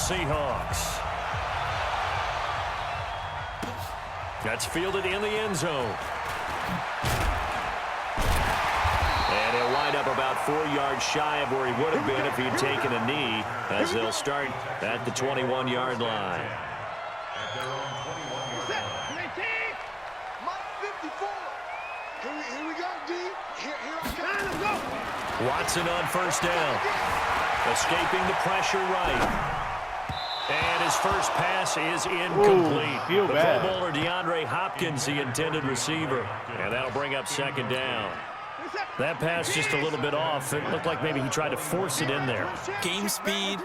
Seahawks. That's fielded in the end zone. And he'll wind up about 4 yards shy of where he would have been if he had taken a knee, as they'll start at the 21-yard line. Watson on first down. Escaping the pressure right. And his first pass is incomplete. The Pro Bowler DeAndre Hopkins, the intended receiver. And that'll bring up second down. That pass just a little bit off. It looked like maybe he tried to force it in there. Game speed,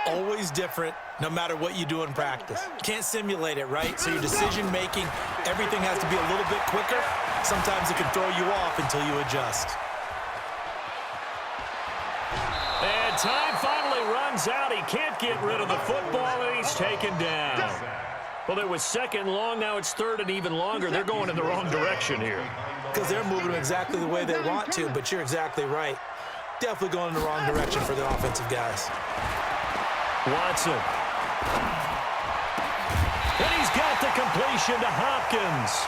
always different, no matter what you do in practice. Can't simulate it, right? So your decision-making, everything has to be a little bit quicker. Sometimes it can throw you off until you adjust. And time finally runs out. He can't get rid of the football, and he's taken down. Well, it was second and long. Now it's third and even longer. They're going in the wrong direction here. Because they're moving exactly the way they want to, but you're exactly right. Definitely going in the wrong direction for the offensive guys. Watson. And he's got the completion to Hopkins.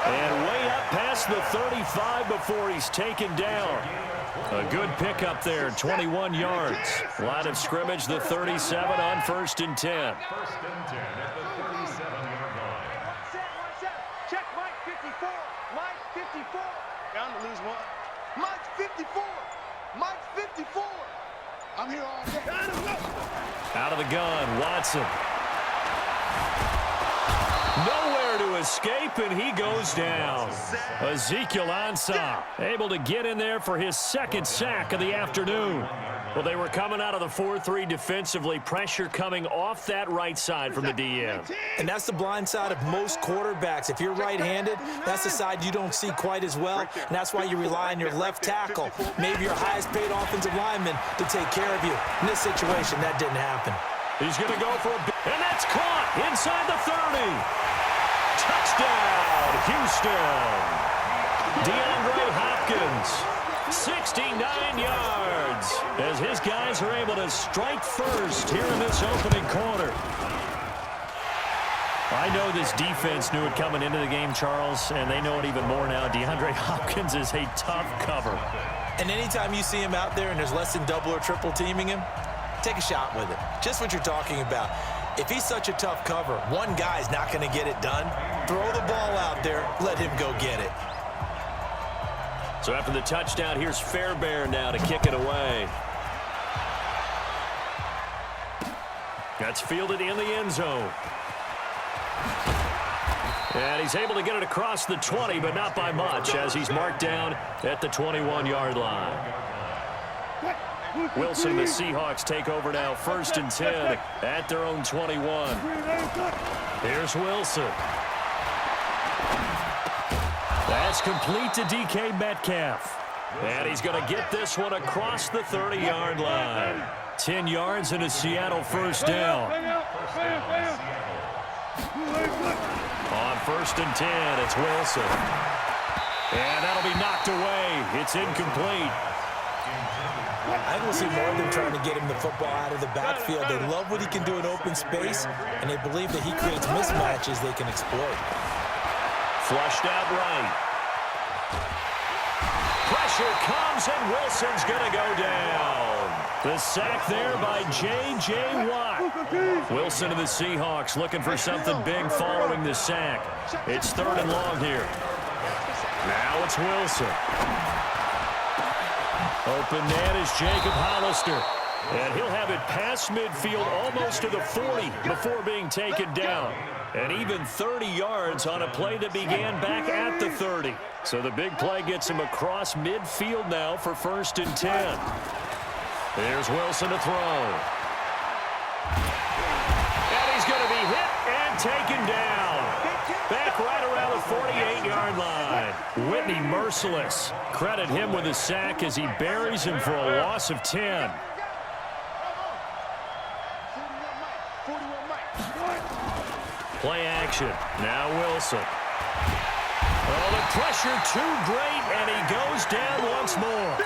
And way up past the 35 before he's taken down. A good pickup there, 21 yards. Line of scrimmage, the 37 on 1st and 10. Check Mike 54. Mike 54. Bound to lose one. Mike 54. Mike 54. I'm here all day. Out of the gun, Watson. Nowhere to escape, and he goes down. Ezekiel Ansah able to get in there for his second sack of the afternoon. Well, they were coming out of the 4-3 defensively. Pressure coming off that right side from the DN. And that's the blind side of most quarterbacks. If you're right-handed, that's the side you don't see quite as well. And that's why you rely on your left tackle, maybe your highest-paid offensive lineman, to take care of you. In this situation, that didn't happen. He's going to go for a big, and that's caught inside the 30. Touchdown, Houston. DeAndre Hopkins, 69 yards, as his guys are able to strike first here in this opening quarter. I know this defense knew it coming into the game, Charles, and they know it even more now. DeAndre Hopkins is a tough cover. And anytime you see him out there and there's less than double or triple teaming him, take a shot with it. Just what you're talking about. If he's such a tough cover, one guy's not going to get it done. Throw the ball out there. Let him go get it. So after the touchdown, here's Fairbairn now to kick it away. That's fielded in the end zone. And he's able to get it across the 20, but not by much, as he's marked down at the 21-yard line. Wilson and the Seahawks take over now, 1st and 10 at their own 21. Here's Wilson. That's complete to DK Metcalf. And he's going to get this one across the 30-yard line. 10 yards and a Seattle first down. On 1st and 10, it's Wilson. And that'll be knocked away. It's incomplete. I don't see more of them trying to get him the football out of the backfield. They love what he can do in open space, and they believe that he creates mismatches they can exploit. Flushed out right. Pressure comes, and Wilson's going to go down. The sack there by J.J. Watt. Wilson and the Seahawks looking for something big following the sack. It's 3rd and long here. Now it's Wilson. Open net is Jacob Hollister. And he'll have it past midfield almost to the 40 before being taken down. And even 30 yards on a play that began back at the 30. So the big play gets him across midfield now for 1st and 10. There's Wilson to throw. And he's going to be hit and taken down. Back right around the 48-yard line. Whitney merciless. Credit him with a sack as he buries him for a loss of 10. Play action. Now Wilson. Oh, the pressure too great, and he goes down once more.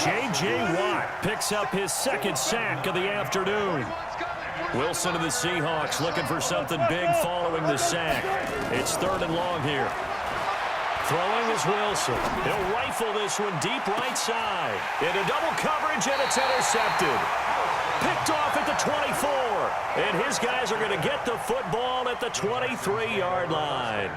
J.J. Watt picks up his second sack of the afternoon. Wilson of the Seahawks looking for something big following the sack. It's 3rd and long here. Throwing is Wilson. He'll rifle this one deep right side. Into double coverage, and it's intercepted. Picked off at the 24. And his guys are going to get the football at the 23-yard line.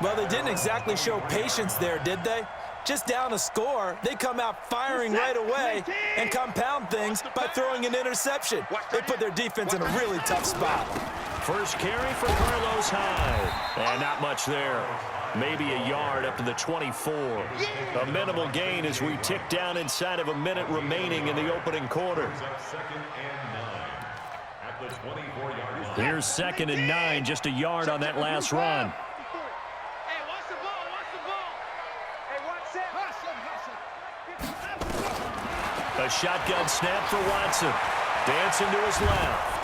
Well, they didn't exactly show patience there, did they? Just down a score, they come out firing right away and compound things by throwing an interception. They put their defense in a really tough spot. First carry for Carlos Hyde. And not much there. Maybe a yard up to the 24. A minimal gain as we tick down inside of a minute remaining in the opening quarter. Here's 2nd and 9, just a yard on that last run. A shotgun snap for Watson. Dancing to his left.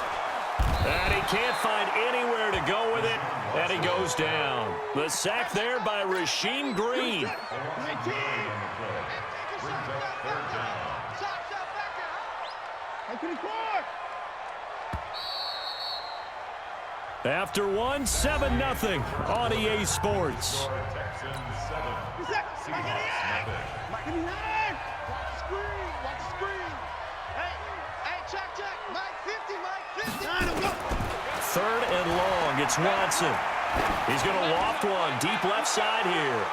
And he can't find anywhere to go with it, and he goes down. The sack there by Rasheem Green. After one, 7-0 on EA Sports. Third and long, it's Watson. He's going to loft one deep left side here.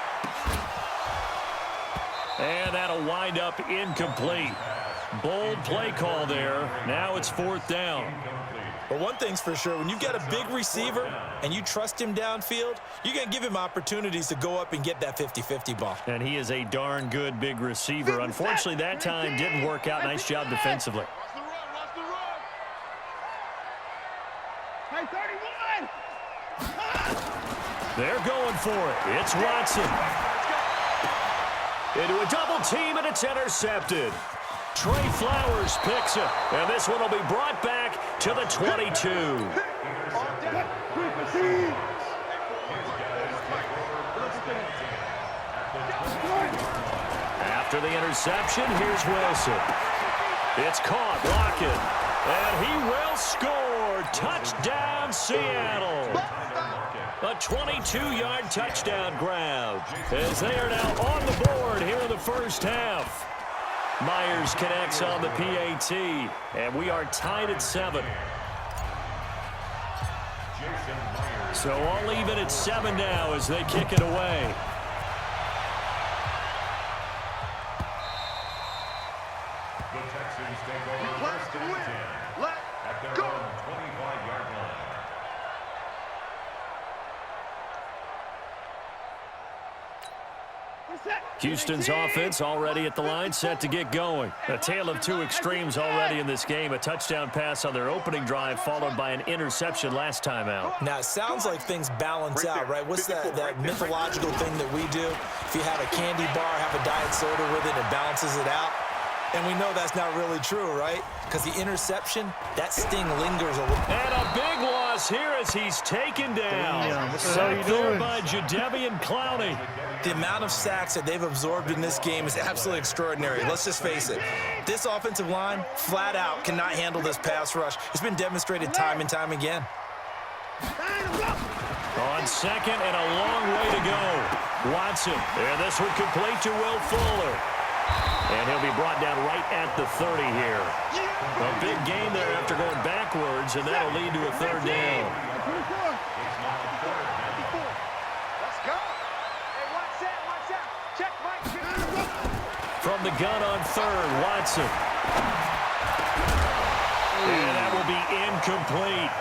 And that'll wind up incomplete. Bold play call there. Now it's 4th down. But one thing's for sure, when you've got a big receiver and you trust him downfield, you're going to give him opportunities to go up and get that 50-50 ball. And he is a darn good big receiver. Unfortunately, that time didn't work out. Nice job defensively. They're going for it. It's Watson. Into a double team, and it's intercepted. Trey Flowers picks it, and this one will be brought back to the 22. After the interception, here's Wilson. It's caught, Lockett, and he will score. Touchdown, Seattle. A 22-yard touchdown grab as they are now on the board here in the first half. Myers connects on the PAT, and we are tied at 7. So I'll leave it at 7 now as they kick it away. The Texans take over first and 10 at their own 25-yard line. Houston's offense already at the line, set to get going. A tale of two extremes already in this game. A touchdown pass on their opening drive, followed by an interception last time out. Now, it sounds like things balance out, right? What's that mythological thing that we do? If you have a candy bar, have a diet soda with it, it balances it out. And we know that's not really true, right? Because the interception, that sting lingers a little. And a big loss here as he's taken down. Sacked there by Jadeveon Clowney. The amount of sacks that they've absorbed in this game is absolutely extraordinary. Let's just face it. This offensive line, flat out, cannot handle this pass rush. It's been demonstrated time and time again. On second and a long way to go. Watson, and this one complete to Will Fuller. And he'll be brought down right at the 30 here. A big gain there after going backwards, and that'll lead to a 3rd down. From the gun on 3rd, Watson. And that will be incomplete.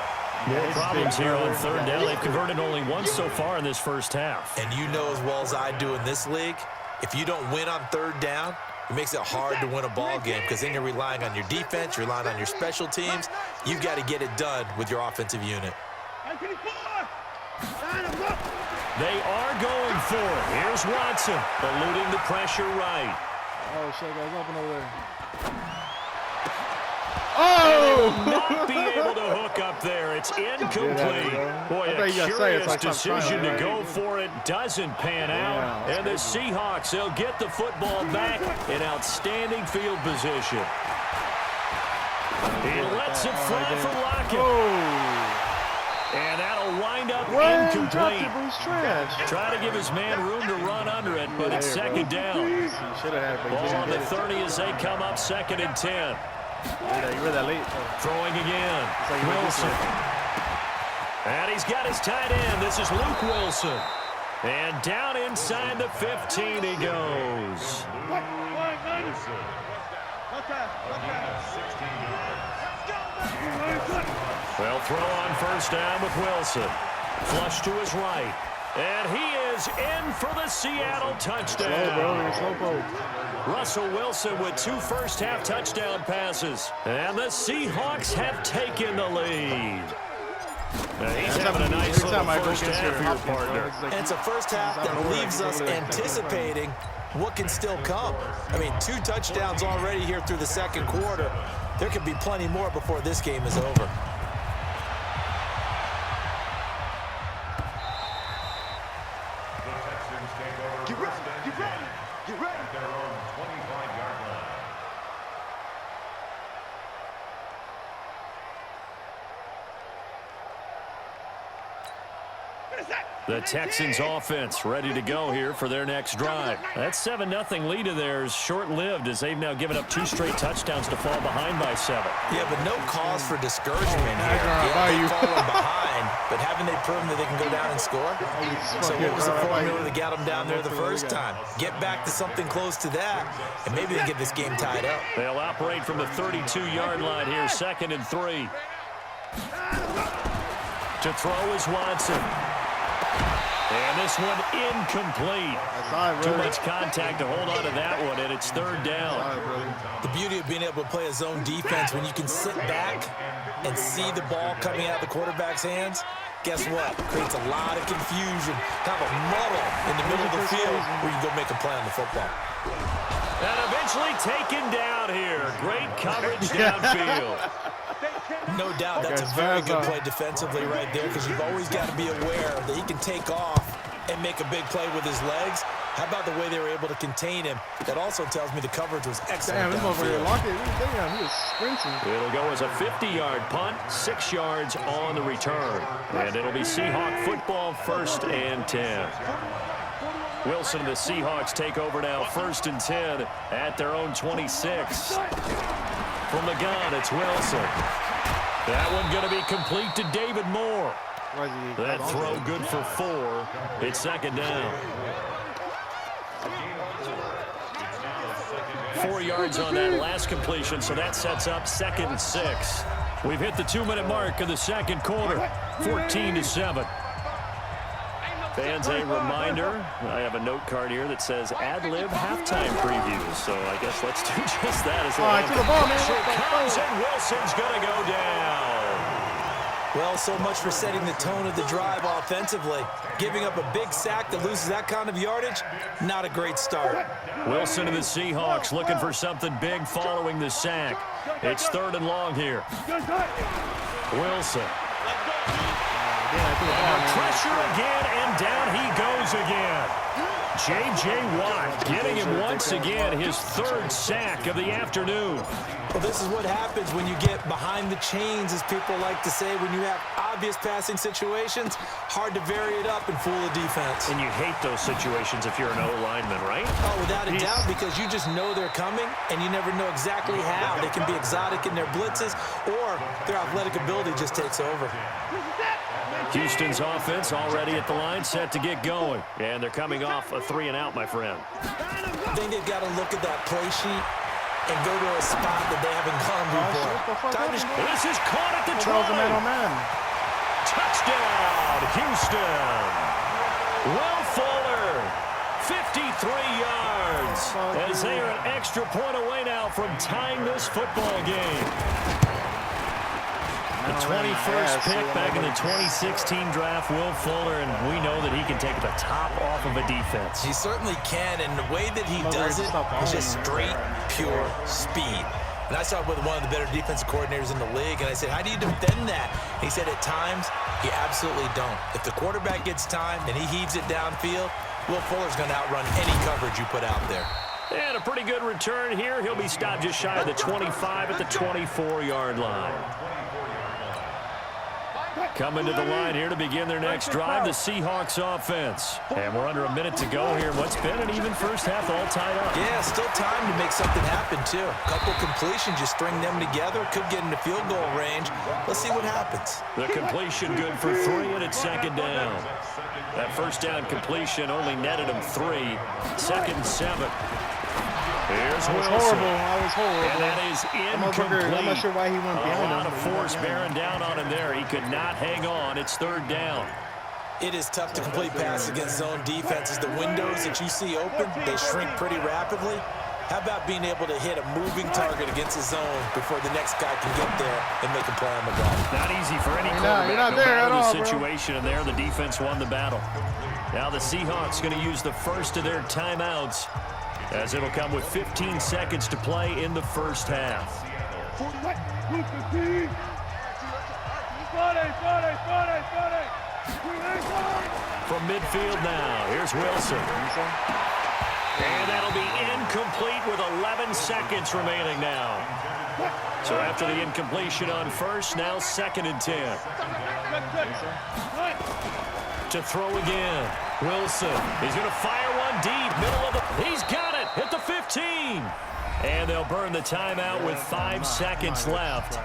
More problems here on 3rd down. They've converted only once so far in this first half. And you know as well as I do in this league, if you don't win on 3rd down, it makes it hard to win a ball game because then you're relying on your defense, you're relying on your special teams. You've got to get it done with your offensive unit. They are going for it. Here's Watson, eluding the pressure right. Oh, shit, guys, open over there. Oh! Not be able to hook up there. It's incomplete. Boy, a curious decision to go for it doesn't pan out. And the Seahawks, they'll get the football back in outstanding field position. He lets it fly for Lockett. Oh. And that'll wind up What? incomplete. Bruce trash. Trying to give his man room to run under it, but it's second down. He should have had it, but he Ball on didn't the get it. 30 as they come up 2nd and 10. You were that late. Throwing again. like he made this Wilson. one. And he's got his tight end. This is Luke Wilson. And down inside the 15 he goes. Well, throw on first down with Wilson. Flush to his right. And he is in for the Seattle touchdown. Slow, bro. You're slow poke. Russell Wilson with 2 first-half touchdown passes. And the Seahawks have taken the lead. He's having a nice little first half for your partner. And it's a first half that leaves us anticipating what can still come. I mean, 2 touchdowns already here through the second quarter. There could be plenty more before this game is over. Get ready, get ready, get ready. At their own 25-yard line. The Texans offense ready to go here for their next drive. That 7-0 lead of theirs short-lived as they've now given up 2 straight touchdowns to fall behind by 7. Yeah, but no cause for discouragement here. by Yeah, you. they've fallen behind, but haven't they proven that they can go down and score? So what was the formula that got them down there the first time? Get back to something close to that, and maybe they get this game tied up. They'll operate from the 32-yard line here, 2nd and 3. To throw is Watson. And this one incomplete. Too much contact to hold on to that one, and it's 3rd down. The beauty of being able to play a zone defense, when you can sit back and see the ball coming out of the quarterback's hands, guess what? Creates a lot of confusion, kind of a muddle in the middle of the field where you can go make a play on the football. And eventually taken down here. Great coverage downfield. No doubt that's a very good play defensively right there, because you've always got to be aware that he can take off and make a big play with his legs. How about the way they were able to contain him? That also tells me the coverage was excellent. Damn, this motherfucker locked it. Damn, he was sprinting. It'll go as a 50-yard punt, 6 yards on the return. And it'll be Seahawk football, 1st and 10. Wilson and the Seahawks take over now, 1st and 10 at their own 26. From the gun, it's Wilson. That one going to be complete to David Moore. That throw good for 4. It's 2nd down. 4 yards on that last completion, so that sets up 2nd and 6. We've hit the 2-minute mark of the second quarter, 14-7. Fans, a reminder, I have a note card here that says ad-lib halftime previews, so I guess let's do just that. As to the ball, man. Here comes, and Wilson's going to go down. Well, so much for setting the tone of the drive offensively. Giving up a big sack that loses that kind of yardage, not a great start. Wilson and the Seahawks looking for something big following the sack. It's 3rd and long here. Wilson. Pressure again, and down he goes again. J.J. Watt getting him once again his 3rd sack of the afternoon. Well, this is what happens when you get behind the chains, as people like to say. When you have obvious passing situations, hard to vary it up and fool the defense. And you hate those situations if you're an O-lineman, right? Oh, without a doubt, because you just know they're coming, and you never know exactly how. They can be exotic in their blitzes, or their athletic ability just takes over. Houston's offense already at the line, set to get going. And they're coming off a 3-and-out, my friend. I think they've got to look at that play sheet and go to a spot that they haven't gone before. This is caught at the 20. Touchdown, Houston. Will Fuller, 53 yards. As they are an extra point away now from tying this football game. The 21st pick back in the 2016 draft, Will Fuller, and we know that he can take the top off of a defense. He certainly can, and the way that he does it is just straight, pure speed. And I started with one of the better defensive coordinators in the league, and I said, how do you defend that? He said, at times, you absolutely don't. If the quarterback gets time and he heaves it downfield, Will Fuller's going to outrun any coverage you put out there. And a pretty good return here. He'll be stopped just shy of the 25 at the 24-yard line. Coming to the line here to begin their next drive, the Seahawks offense. And we're under a minute to go here. What's been an even first half, all tied up. Yeah, still time to make something happen, too. A couple completions, you string them together, could get into field goal range. Let's see what happens. The completion good for 3, and it's second down. That first down completion only netted him 3. Second and 7. Here's Wilson. I was horrible. And that is incomplete. I'm not sure why he went behind him. A lot of force bearing down on him there. He could not hang on. It's third down. It is tough to complete passes against zone defenses. The windows that you see open, they shrink pretty rapidly. How about being able to hit a moving target against a zone before the next guy can get there and make a play on the ball? Not easy for any quarterback. You're not there at all, the situation, and there the defense won the battle. Now the Seahawks going to use the first of their timeouts, as it'll come with 15 seconds to play in the first half. From midfield now, here's Wilson. And that'll be incomplete with 11 seconds remaining now. So after the incompletion on first, now second and 10. To throw again. Wilson. He's going to fire one deep. Middle of the... He's got it at the 15. And they'll burn the timeout with 5 seconds left.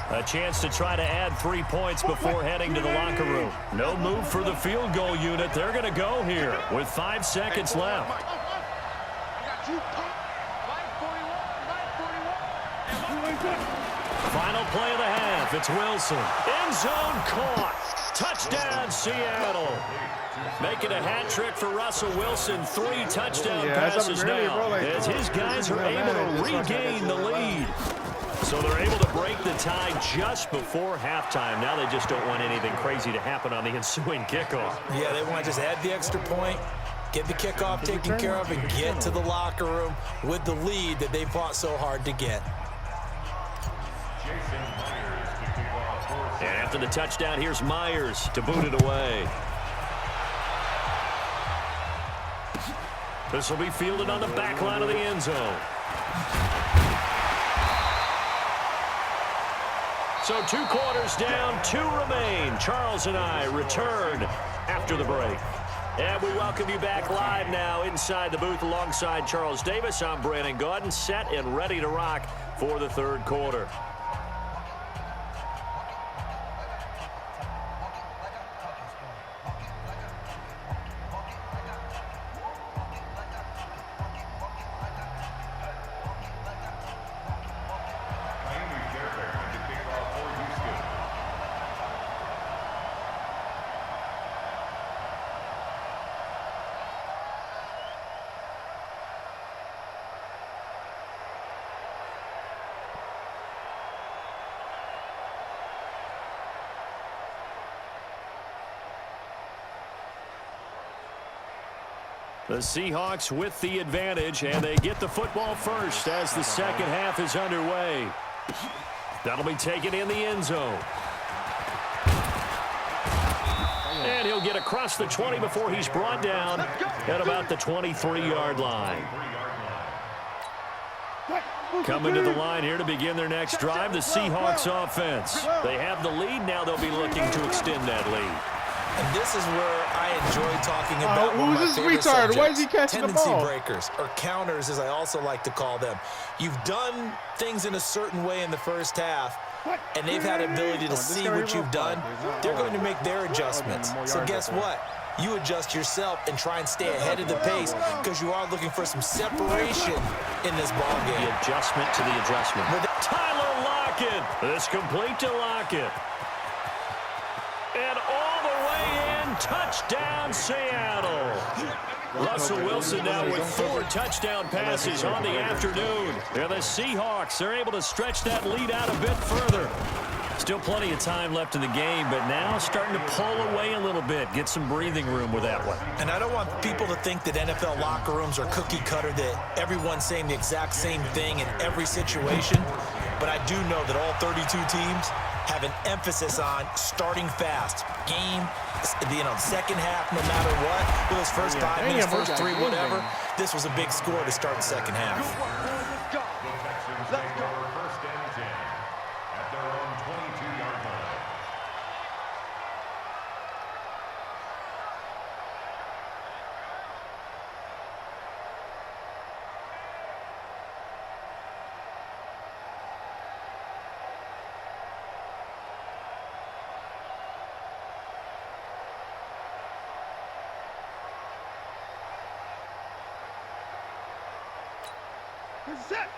A chance to try to add 3 points before heading to the locker room. No move for the field goal unit. They're going to go here with 5 seconds left. Final play of the half. It's Wilson. End zone caught. Touchdown, Seattle. Making a hat trick for Russell Wilson. 3 touchdown passes now, as his guys are able to regain the lead. So they're able to break the tie just before halftime. Now they just don't want anything crazy to happen on the ensuing kickoff. Yeah, they want to just add the extra point, get the kickoff taken care of, and get to the locker room with the lead that they fought so hard to get. And after the touchdown, here's Myers to boot it away. This will be fielded on the back line of the end zone. So 2 quarters down, 2 remain. Charles and I return after the break. And we welcome you back live now inside the booth alongside Charles Davis. I'm Brandon Gaudin, set and ready to rock for the third quarter. The Seahawks with the advantage, and they get the football first as the second half is underway. That'll be taken in the end zone. And he'll get across the 20 before he's brought down at about the 23-yard line. Coming to the line here to begin their next drive, the Seahawks offense. They have the lead. Now they'll be looking to extend that lead. And this is where I enjoy talking about one of my favorite retard? Why is he subjects, catching the tendency ball? breakers, or counters, as I also like to call them. You've done things in a certain way in the first half, and they've had ability to see what you've done. They're going to make their adjustments. So guess what? You adjust yourself and try and stay ahead of the pace because you are looking for some separation in this ball game. The adjustment to the adjustment. Tyler Lockett. This complete to Lockett. And all the way in, touchdown Seattle. Russell Wilson now with 4 touchdown passes on the afternoon. And the Seahawks are able to stretch that lead out a bit further. Still plenty of time left in the game, but now starting to pull away a little bit, get some breathing room with that one. And I don't want people to think that NFL locker rooms are cookie cutter, that everyone's saying the exact same thing in every situation. But I do know that all 32 teams have an emphasis on starting fast. Game, second half, no matter what. Those first 5 minutes, first 3, whatever. This was a big score to start the second half. Let's go. Let's go. First and 10 at their own 22-yard line.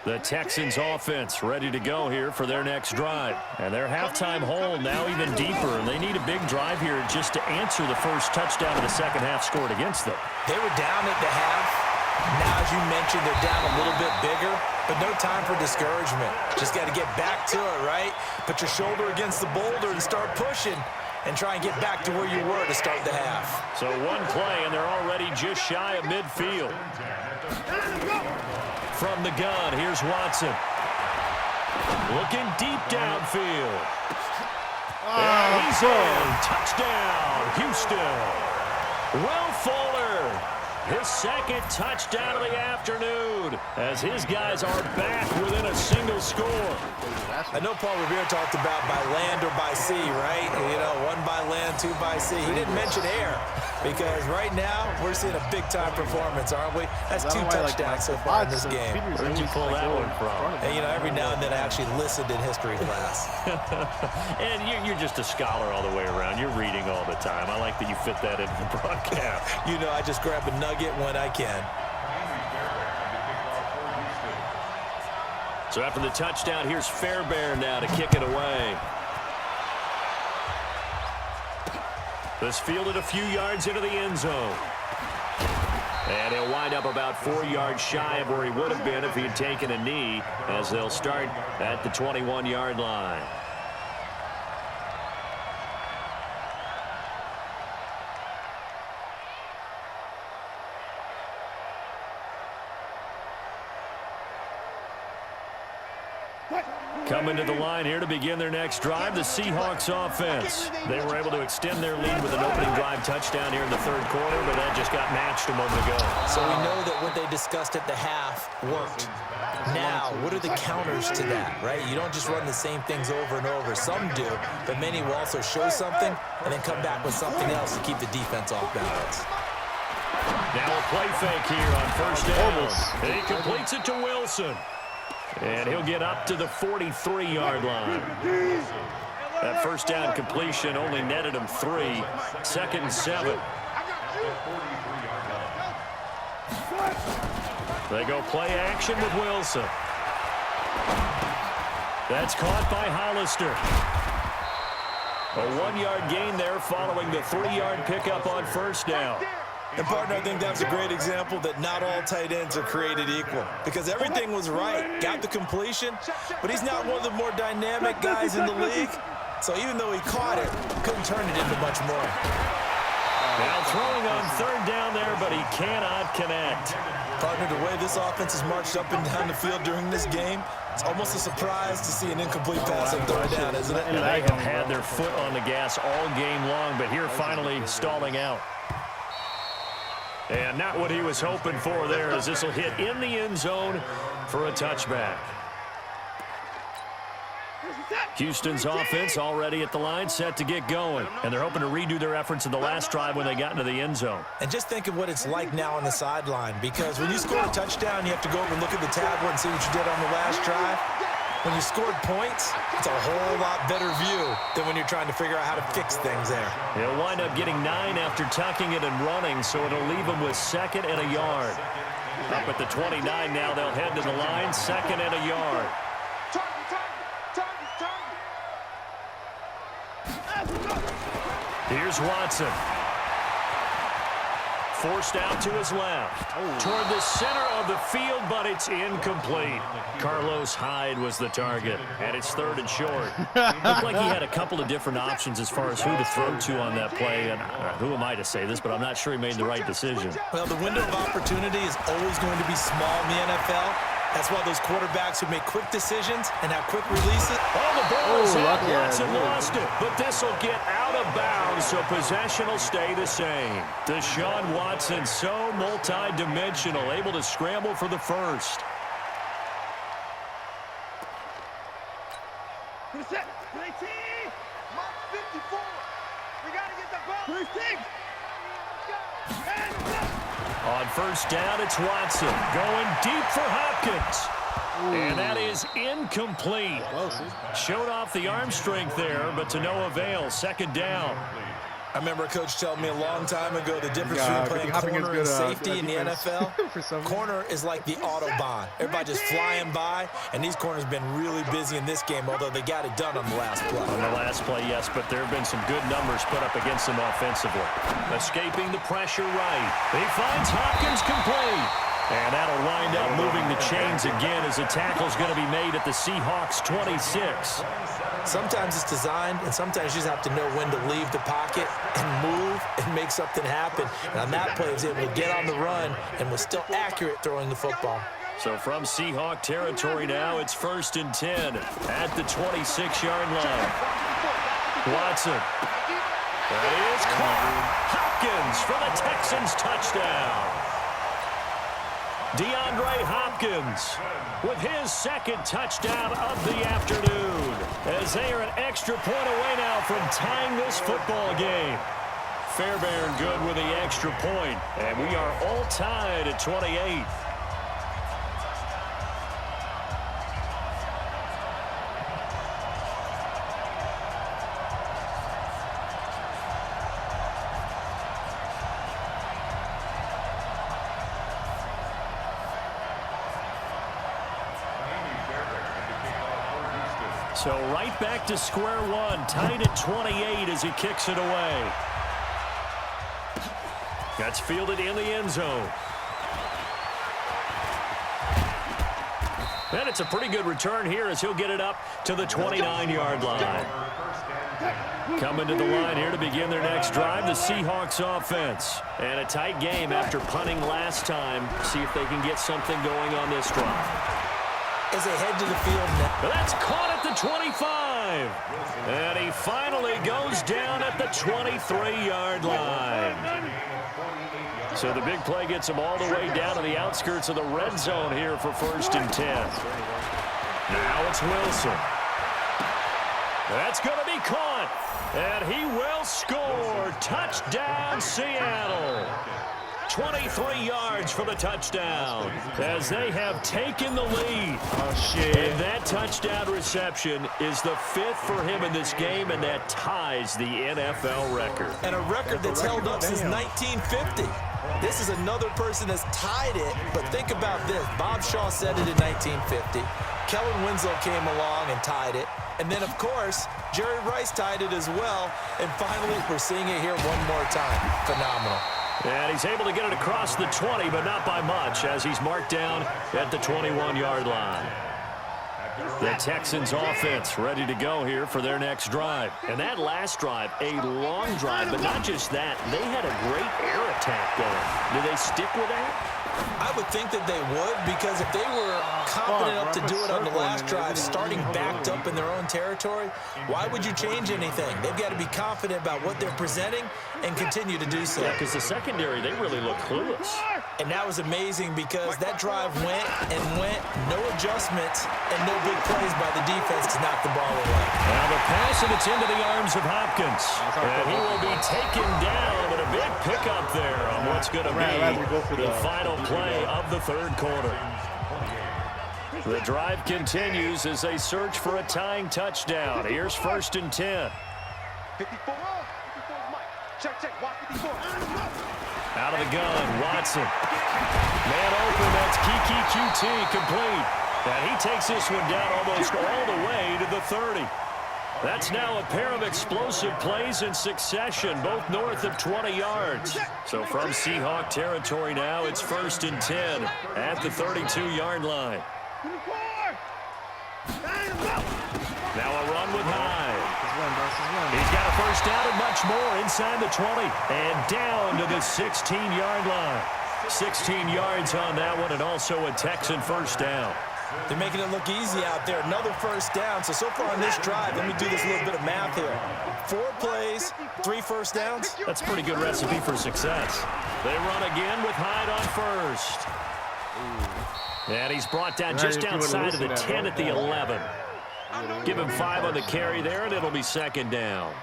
The Texans offense ready to go here for their next drive. And their halftime hole now even deeper. And they need a big drive here just to answer the first touchdown of the second half scored against them. They were down at the half. Now, as you mentioned, they're down a little bit bigger, but no time for discouragement. Just got to get back to it, right? Put your shoulder against the boulder and start pushing and try and get back to where you were to start the half. So one play, and they're already just shy of midfield. From the gun, here's Watson. Looking deep downfield. And he's in. Touchdown, Houston. Will Fuller, his second touchdown of the afternoon, as his guys are back within a single score. I know Paul Revere talked about by land or by sea, right? You know, 1 by land, 2 by sea. He didn't mention air, because right now we're seeing a big-time performance, aren't we? That's 2 touchdowns so far in this game. Where'd you pull that one from? And, you know, every now and then I actually listened in history class. And you're just a scholar all the way around. You're reading all the time. I like that you fit that into the broadcast. You know, I just grab a nugget when I can. So after the touchdown, here's Fairbairn now to kick it away. This fielded a few yards into the end zone. And he'll wind up about 4 yards shy of where he would have been if he had taken a knee, as they'll start at the 21-yard line. Coming to the line here to begin their next drive, the Seahawks offense. They were able to extend their lead with an opening drive touchdown here in the third quarter, but that just got matched a moment ago. So we know that what they discussed at the half worked. Now, what are the counters to that, right? You don't just run the same things over and over. Some do, but many will also show something and then come back with something else to keep the defense off balance. Now a play fake here on first down. And he completes it to Wilson. And he'll get up to the 43-yard line. That first down completion only netted him 3. Second and 7. They go play action with Wilson. That's caught by Hollister. A 1-yard gain there following the 3-yard pickup on first down. And, partner, I think that was a great example that not all tight ends are created equal, because everything was right. Got the completion, but he's not one of the more dynamic guys in the league. So even though he caught it, couldn't turn it into much more. Now throwing on third down there, but he cannot connect. Partner, the way this offense has marched up and down the field during this game, it's almost a surprise to see an incomplete pass on third down, isn't it? And they have had their foot on the gas all game long, but here finally stalling out. And not what he was hoping for there, as this will hit in the end zone for a touchback. Houston's offense already at the line, set to get going. And they're hoping to redo their efforts in the last drive when they got into the end zone. And just think of what it's like now on the sideline, because when you score a touchdown, you have to go over and look at the tablet and see what you did on the last drive. When you scored points, it's a whole lot better view than when you're trying to figure out how to fix things there. He'll wind up getting 9 after tucking it and running, so it'll leave him with 2nd and a yard. Up at the 29 now, they'll head to the line, 2nd and a yard. Here's Watson. Forced out to his left. Toward the center of the field, but it's incomplete. Carlos Hyde was the target, and it's 3rd and short. Looked like he had a couple of different options as far as who to throw to on that play, and who am I to say this, but I'm not sure he made the right decision. Well, the window of opportunity is always going to be small in the NFL, That's why those quarterbacks who make quick decisions and have quick releases. Oh, the ball is out. lucky Watson lost it. But this will get out of bounds, so possession will stay the same. Deshaun Watson, so multi-dimensional, able to scramble for the first. Reset. 19. Mark 54. We got to get the ball. 36. On first down, it's Watson going deep for Hopkins. And that is incomplete. Showed off the arm strength there, but to no avail. Second down. I remember a coach telling me a long time ago the difference between playing corner and safety in the NFL. Corner is like the Autobahn. Everybody just flying by, and these corners have been really busy in this game, although they got it done on the last play. On the last play, yes, but there have been some good numbers put up against them offensively. Escaping the pressure right. He finds Hopkins complete. And that'll wind up moving the chains again as a tackle's going to be made at the Seahawks 26. Sometimes it's designed, and sometimes you just have to know when to leave the pocket and move and make something happen. And on that play, he was able to get on the run and was still accurate throwing the football. So from Seahawk territory now, it's 1st and 10 at the 26-yard line. Watson. That is caught. Hopkins for the Texans touchdown. DeAndre Hopkins with his second touchdown of the afternoon as they are an extra point away now from tying this football game. Fairbairn good with the extra point, and we are all tied at 28. So right back to square one, tied at 28 as he kicks it away. That's fielded in the end zone. And it's a pretty good return here as he'll get it up to the 29-yard line. Coming to the line here to begin their next drive, the Seahawks offense. And a tight game after punting last time. See if they can get something going on this drive. As they head to the field now. But that's caught at the 25. And he finally goes down at the 23-yard line. So the big play gets him all the way down to the outskirts of the red zone here for 1st and 10. Now it's Wilson. That's going to be caught. And he will score. Touchdown, Seattle. 23 yards for the touchdown as they have taken the lead. Oh, shit. And that touchdown reception is the 5th for him in this game, and that ties the NFL record. And a record that's held up since 1950. This is another person that's tied it, but think about this. Bob Shaw said it in 1950. Kellen Winslow came along and tied it. And then, of course, Jerry Rice tied it as well. And finally, we're seeing it here one more time. Phenomenal. And he's able to get it across the 20, but not by much, as he's marked down at the 21-yard line. The Texans offense ready to go here for their next drive. And that last drive, a long drive, but not just that. They had a great air attack going. Do they stick with that? I would think that they would, because if they were confident enough to do it on the last drive, starting backed up in their own territory, why would you change anything? They've got to be confident about what they're presenting and continue to do so. Yeah, because the secondary, they really look clueless. And that was amazing because that drive went and went, no adjustments, and no big plays by the defense to knock the ball away. Now the pass, and it's into the arms of Hopkins. And he will be taken down, but a big pickup there on what's going to be the final play of the third quarter. The drive continues as they search for a tying touchdown. Here's 1st and 10. 54. Check, watch 54. Out of the gun, Watson. Man open, that's Kiki QT complete. And he takes this one down almost all the way to the 30. That's now a pair of explosive plays in succession, both north of 20 yards. So from Seahawk territory now, it's 1st and 10 at the 32-yard line. Now a run with Hyde. He's got a first down and much more inside the 20 and down to the 16-yard line. 16 yards on that one, and also a Texan first down. They're making it look easy out there. Another first down. So far on this drive, let me do this little bit of math here. 4 plays, 3 first downs. That's a pretty good recipe for success. They run again with Hyde on first. And he's brought down just outside of the 10 at the 11. Give him 5 on the carry there, and it'll be second down.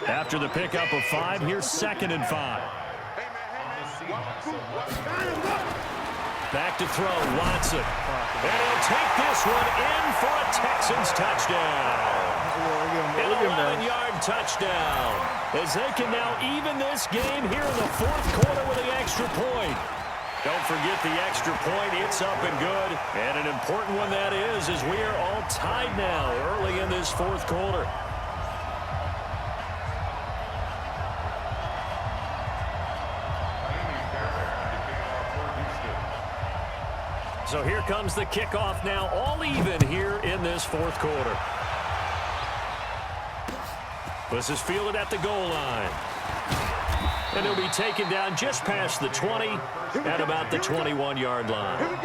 After the pickup of 5, here's 2nd and 5. Back to throw, Watson. And he'll take this one in for a Texans touchdown. An 11-yard touchdown. As they can now even this game here in the 4th quarter with the extra point. Don't forget the extra point. It's up and good. And an important one that is, as we are all tied now early in this 4th quarter. So here comes the kickoff now, all even here in this 4th quarter. This is fielded at the goal line. And he'll be taken down just past the 20 at about the 21-yard line.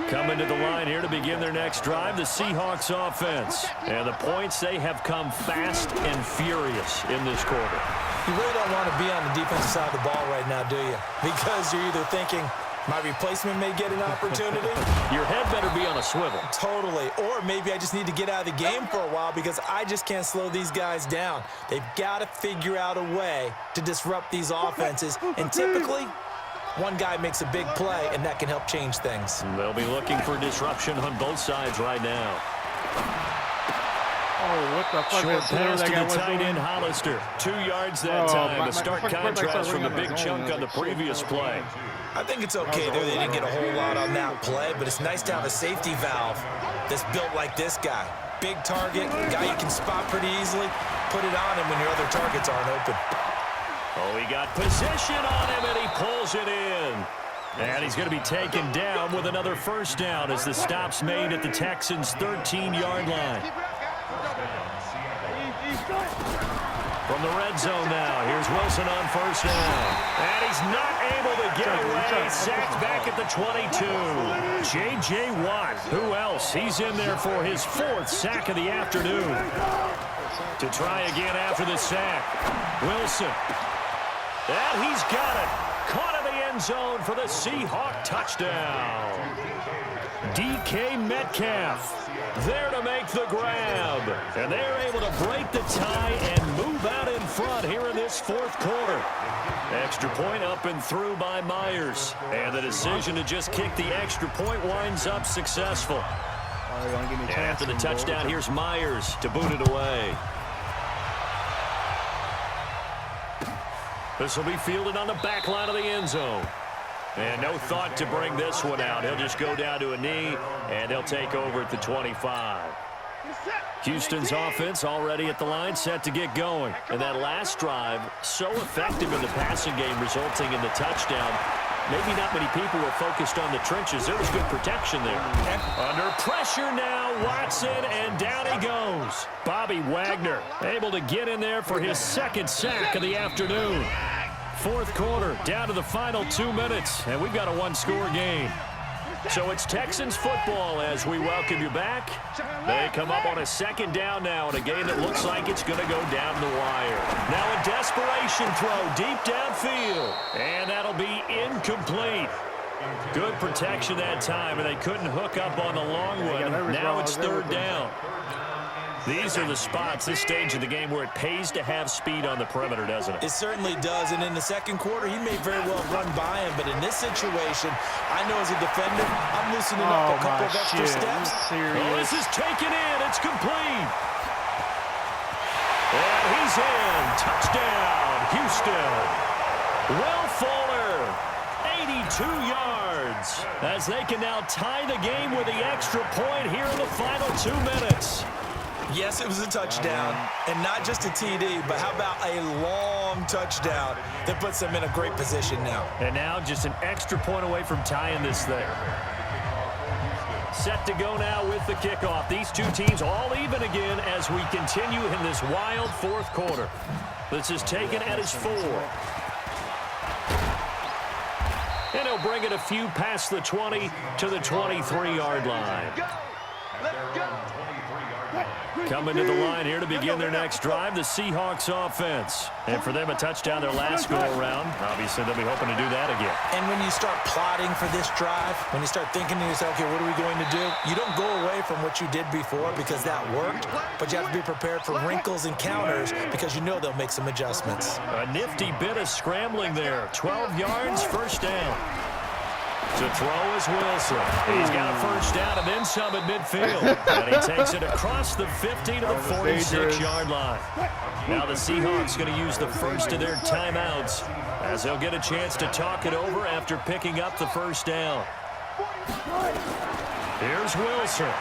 Coming to the line here to begin their next drive, the Seahawks offense. And the points, they have come fast and furious in this quarter. You really don't want to be on the defensive side of the ball right now, do you? Because you're either thinking, my replacement may get an opportunity. Your head better be on a swivel. Totally. Or maybe I just need to get out of the game for a while because I just can't slow these guys down. They've got to figure out a way to disrupt these offenses. And typically, one guy makes a big play, and that can help change things. They'll be looking for disruption on both sides right now. Oh, what the fuck? Short pass to the tight end, Hollister. 2 yards that time. A stark contrast from the big chunk on the previous play. I think it's okay there. They didn't get a whole lot on that play, but it's nice to have a safety valve that's built like this guy. Big target, guy you can spot pretty easily. Put it on him when your other targets aren't open. Oh, he got position on him, and he pulls it in. And he's going to be taken down with another first down as the stop's made at the Texans' 13-yard line. From the red zone now, here's Wilson on first down. And he's not able to get away. Sacked back at the 22. J.J. Watt, who else? He's in there for his 4th sack of the afternoon. To try again after the sack. Wilson. And he's got it. Caught in the end zone for the Seahawk touchdown. DK Metcalf there to make the grab. And they're able to break the tie and move out in front here in this 4th quarter. Extra point up and through by Myers. And the decision to just kick the extra point winds up successful. After the touchdown, here's Myers to boot it away. This will be fielded on the back line of the end zone. And no thought to bring this one out. He'll just go down to a knee, and they'll take over at the 25. Houston's offense already at the line, set to get going. And that last drive, so effective in the passing game, resulting in the touchdown. Maybe not many people were focused on the trenches. There was good protection there. Under pressure now, Watson, and down he goes. Bobby Wagner able to get in there for his 2nd sack of the afternoon. 4th quarter, down to the final 2 minutes, and we've got a 1-score game. So it's Texans football as we welcome you back. They come up on a 2nd down now in a game that looks like it's going to go down the wire. Now a desperation throw deep downfield, and that'll be incomplete. Good protection that time, and they couldn't hook up on the long one. Now it's 3rd down. These are the spots, this stage of the game, where it pays to have speed on the perimeter, doesn't it? It certainly does, and in the 2nd quarter, he may very well run by him, but in this situation, I know as a defender, I'm loosening up a couple of extra steps. Oh, this is taken in. It's complete. And he's in. Touchdown, Houston. Will Fuller, 82 yards, as they can now tie the game with the extra point here in the final 2 minutes. Yes, it was a touchdown, and not just a TD, but how about a long touchdown that puts them in a great position now. And now just an extra point away from tying this thing. Set to go now with the kickoff. These two teams all even again as we continue in this wild 4th quarter. This is taken at his 4. And he'll bring it a few past the 20 to the 23-yard line. Let's go. Coming to the line here to begin their next drive, the Seahawks offense. And for them, a touchdown their last go-around. Obviously, they'll be hoping to do that again. And when you start plotting for this drive, when you start thinking to yourself, okay, what are we going to do? You don't go away from what you did before because that worked, but you have to be prepared for wrinkles and counters because you know they'll make some adjustments. A nifty bit of scrambling there. 12 yards, first down. To throw is Wilson. He's got a first down and then some at midfield. And he takes it across the 50 to the 46-yard line. Now the Seahawks going to use the first of their timeouts as they'll get a chance to talk it over after picking up the first down. Here's Wilson.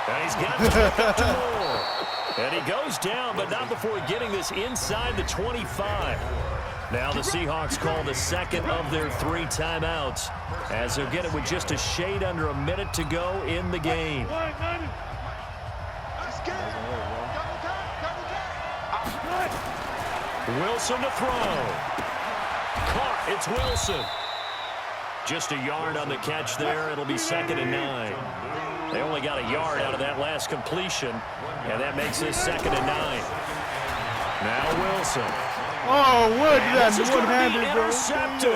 And he's got to pick up to Moore. And he goes down, but not before getting this inside the 25. Now the Seahawks call the second of their 3 timeouts as they'll get it with just a shade under a minute to go in the game. Wilson to throw. Caught. It's Wilson. Just a yard on the catch there. It'll be 2nd and 9. They only got a yard out of that last completion, and that makes this 2nd and 9. Now Wilson. Oh, what? That's This is going to be one-handed, bro. intercepted.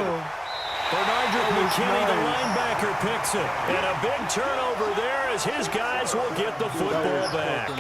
Bernardrick McKinney, the linebacker, picks it. And a big turnover there as his guys will get the football back.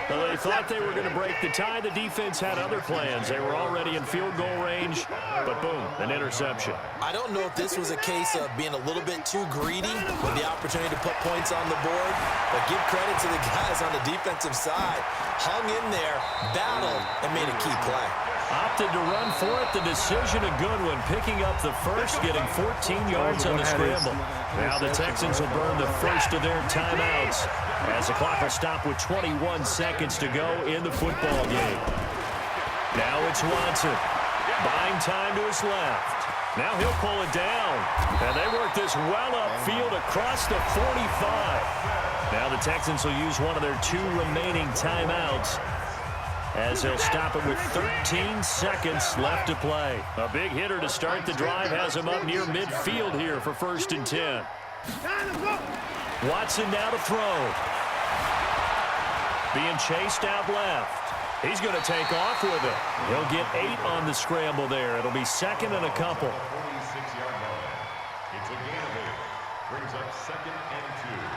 Well, they thought they were going to break the tie. The defense had other plans. They were already in field goal range, but boom, an interception. I don't know if this was a case of being a little bit too greedy with the opportunity to put points on the board, but give credit to the guys on the defensive side. Hung in there, battled, and made a key play. Opted to run for it. The decision a good one, picking up the first, getting 14 yards on the scramble. Now the Texans will burn the first of their timeouts as the clock will stop with 21 seconds to go in the football game. Now it's Watson, buying time to his left. Now he'll pull it down, and they work this well upfield across the 45. Now the Texans will use one of their 2 remaining timeouts as they'll stop it with 13 seconds left to play. A big hitter to start the drive has him up near midfield here for 1st and 10. Watson now to throw. Being chased out left. He's going to take off with it. He'll get 8 on the scramble there. It'll be 2nd and a couple. 46-yard line. It's a gain of 8. Brings up 2nd and 2.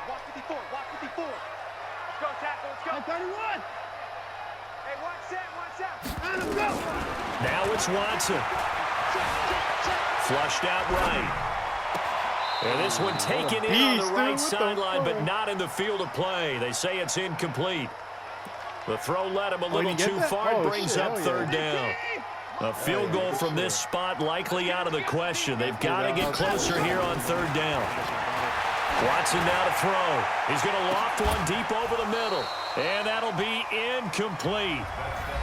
Watch 54, watch 54. Let's go, tackle, let's go. 31. Hey, watch that. Let's go. Now it's Watson. Flushed out right. And this one taken in on the right sideline, but not in the field of play. They say it's incomplete. The throw led him a little too far. Brings up 3rd down. A field goal from this spot likely out of the question. They've got to get closer here on 3rd down. Watson now to throw. He's going to loft one deep over the middle. And that'll be incomplete.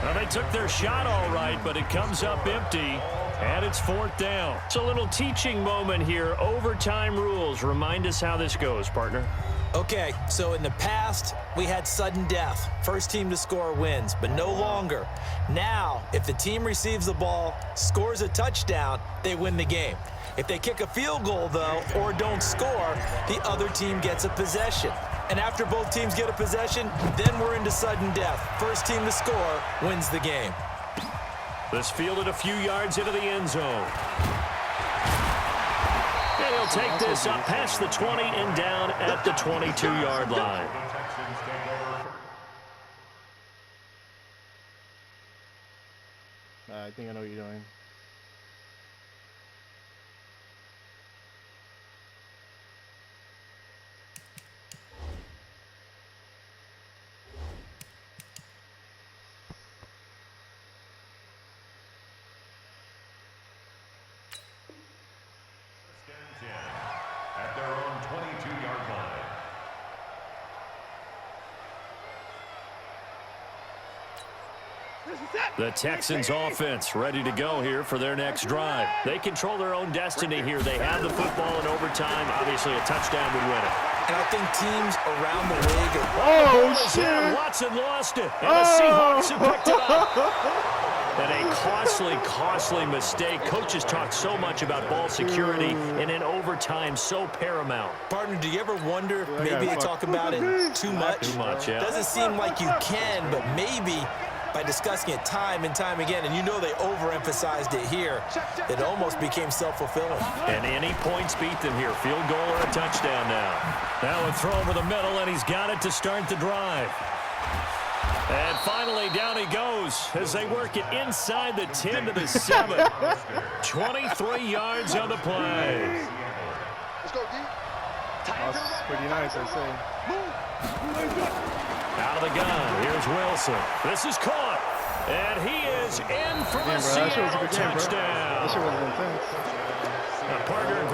Well, they took their shot all right, but it comes up empty. And it's 4th down. It's a little teaching moment here. Overtime rules. Remind us how this goes, partner. Okay, so in the past, we had sudden death. First team to score wins, but no longer. Now, if the team receives the ball, scores a touchdown, they win the game. If they kick a field goal, though, or don't score, the other team gets a possession. And after both teams get a possession, then we're into sudden death. First team to score wins the game. This fielded a few yards into the end zone. And he'll take this up past the 20 and down at the 22-yard line. I think I know what you're doing. At their own 22-yard line. The Texans offense ready to go here for their next drive. They control their own destiny here. They have the football in overtime. Obviously, a touchdown would win it. And I think teams around the league are... Oh, shit. Watson lost it. And the Seahawks have picked it up. And a costly mistake. Coaches talk so much about ball security, and in overtime, so paramount. Partner, do you ever wonder, maybe they talk about it too much? Too much, yeah. Doesn't seem like you can, but maybe by discussing it time and time again, and you know they overemphasized it here, it almost became self-fulfilling. And any points beat them here. Field goal or a touchdown now. Now a throw over the middle, and he's got it to start the drive. And finally, down he goes as they work it inside the 10 to the 7. 23 yards on the play. Let's go, D. That's pretty nice, I say. Out of the gun, here's Wilson. This is caught, and he is in for the That shit was a Seattle good game, bro. touchdown. That shit was intense. Partner.